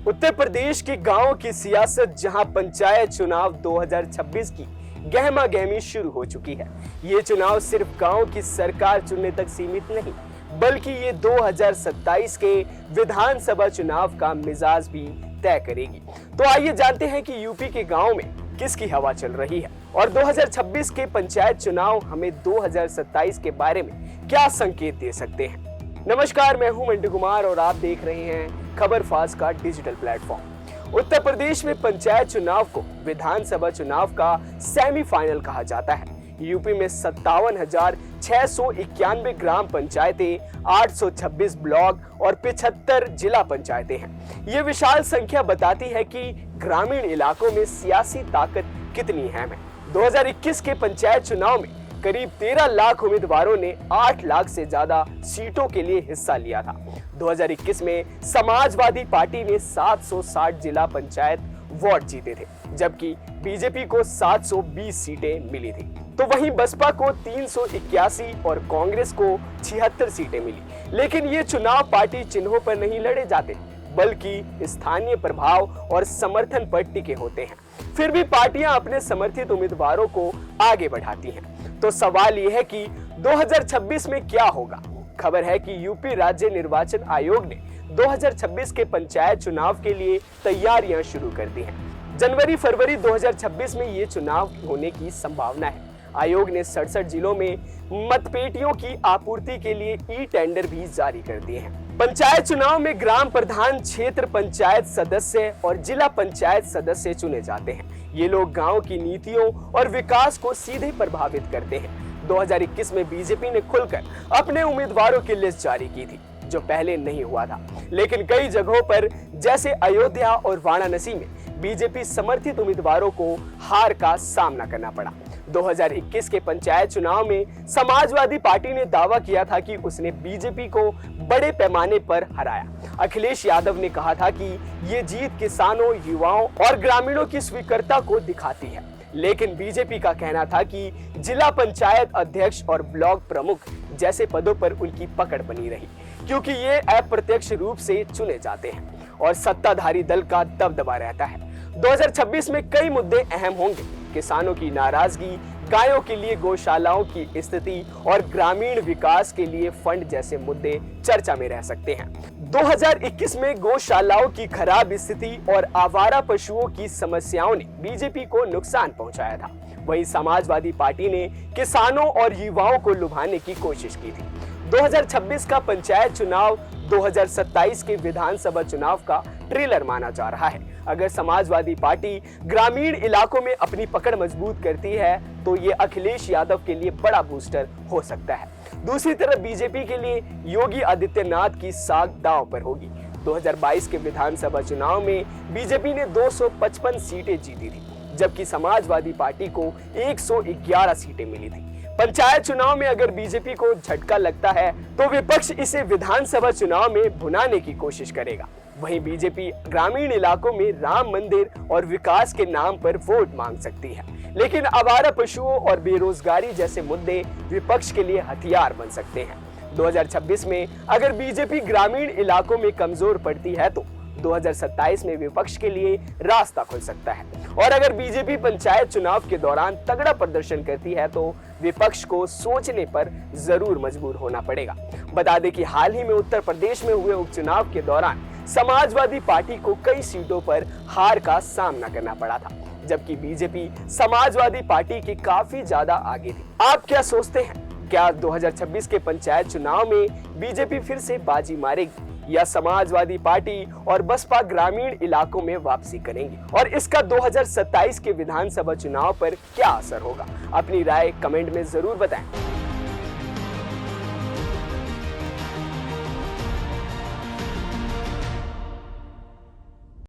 उत्तर प्रदेश के गांव की सियासत, जहां पंचायत चुनाव 2026 की गहमा गहमी शुरू हो चुकी है। ये चुनाव सिर्फ गांव की सरकार चुनने तक सीमित नहीं, बल्कि ये 2027 के विधानसभा चुनाव का मिजाज भी तय करेगी। तो आइए जानते हैं कि यूपी के गांव में किसकी हवा चल रही है और 2026 के पंचायत चुनाव हमें 2027 के बारे में क्या संकेत दे सकते हैं। नमस्कार, मैं हूं मंटू कुमार और आप देख रहे हैं खबर फास्ट का डिजिटल प्लेटफॉर्म। उत्तर प्रदेश में पंचायत चुनाव को विधानसभा चुनाव का सेमीफाइनल कहा जाता है। यूपी में 57,691 ग्राम पंचायतें, 826 ब्लॉक और 75 जिला पंचायतें हैं। ये विशाल संख्या बताती है कि ग्रामीण इलाकों में सियासी ताकत कितनी अहम है। 2021 के पंचायत चुनाव में करीब 13 लाख उम्मीदवारों ने 8 लाख से ज्यादा सीटों के लिए हिस्सा लिया था। 2021 में समाजवादी पार्टी ने 760 जिला पंचायत वार्ड जीते थे, जबकि बीजेपी को 720 सीटें मिली थी। तो वहीं बसपा को 381 और कांग्रेस को 76 सीटें मिली। लेकिन ये चुनाव पार्टी चिन्हों पर नहीं लड़े जाते, बल्कि स्थानीय प्रभाव और समर्थन पर टिके होते हैं। फिर भी पार्टियां अपने समर्थित उम्मीदवारों को आगे बढ़ाती हैं। तो सवाल यह है कि 2026 में क्या होगा। खबर है कि यूपी राज्य निर्वाचन आयोग ने 2026 के पंचायत चुनाव के लिए तैयारियां शुरू कर दी हैं। जनवरी-फरवरी 2026 में ये चुनाव होने की संभावना है। आयोग ने 67 जिलों में मतपेटियों की आपूर्ति के लिए ई-टेंडर भी जारी कर दिए हैं। पंचायत चुनाव में ग्राम प्रधान, क्षेत्र पंचायत सदस्य और जिला पंचायत सदस्य चुने जाते हैं। ये लोग गांव की नीतियों और विकास को सीधे प्रभावित करते हैं। 2021 में बीजेपी ने खुलकर अपने उम्मीदवारों की लिस्ट जारी की थी, जो पहले नहीं हुआ था। लेकिन कई जगहों पर जैसे अयोध्या और वाराणसी में बीजेपी समर्थित उम्मीदवारों को हार का सामना करना पड़ा। 2021 के पंचायत चुनाव में समाजवादी पार्टी ने दावा किया था कि उसने बीजेपी को बड़े पैमाने पर हराया। अखिलेश यादव ने कहा था कि ये जीत किसानों, युवाओं और ग्रामीणों की स्वीकृति को दिखाती है। लेकिन बीजेपी का कहना था कि जिला पंचायत अध्यक्ष और ब्लॉक प्रमुख जैसे पदों पर उनकी पकड़ बनी रही, क्योंकि ये अप्रत्यक्ष रूप से चुने जाते हैं और सत्ताधारी दल का दबदबा रहता है। 2026 में कई मुद्दे अहम होंगे। किसानों की नाराजगी, गायों के लिए गौशालाओं की स्थिति और ग्रामीण विकास के लिए फंड जैसे मुद्दे चर्चा में रह सकते हैं। 2021 में गौशालाओं की खराब स्थिति और आवारा पशुओं की समस्याओं ने बीजेपी को नुकसान पहुंचाया था। वहीं समाजवादी पार्टी ने किसानों और युवाओं को लुभाने की कोशिश की थी। 2026 का पंचायत चुनाव 2027 के विधानसभा चुनाव का ट्रेलर माना जा रहा है। अगर समाजवादी पार्टी ग्रामीण इलाकों में अपनी पकड़ मजबूत करती है तो ये अखिलेश यादव के लिए बड़ा बूस्टर हो सकता है। दूसरी तरफ बीजेपी के लिए योगी आदित्यनाथ की साख दांव पर होगी। 2022 के विधानसभा चुनाव में बीजेपी ने 255 सीटें जीती थी, जबकि समाजवादी पार्टी को 111 सीटें मिली थी। पंचायत चुनाव में अगर बीजेपी को झटका लगता है तो विपक्ष इसे विधानसभा चुनाव में भुनाने की कोशिश करेगा। वहीं बीजेपी ग्रामीण इलाकों में राम मंदिर और विकास के नाम पर वोट मांग सकती है। लेकिन आवारा पशुओं और बेरोजगारी जैसे मुद्दे विपक्ष के लिए हथियार बन सकते हैं। 2026 में अगर बीजेपी ग्रामीण इलाकों में कमजोर पड़ती है तो 2027 में विपक्ष के लिए रास्ता खुल सकता है। और अगर बीजेपी पंचायत चुनाव के दौरान तगड़ा प्रदर्शन करती है तो विपक्ष को सोचने पर जरूर मजबूर होना पड़ेगा। बता दें कि हाल ही में उत्तर प्रदेश में हुए उपचुनाव के दौरान समाजवादी पार्टी को कई सीटों पर हार का सामना करना पड़ा था, जबकि बीजेपी समाजवादी पार्टी के काफी ज्यादा आगे थी। आप क्या सोचते हैं? क्या 2026 के पंचायत चुनाव में बीजेपी फिर से बाजी मारेगी या समाजवादी पार्टी और बसपा ग्रामीण इलाकों में वापसी करेंगे? और इसका 2027 के विधानसभा चुनाव पर क्या असर होगा? अपनी राय कमेंट में जरूर बताएं।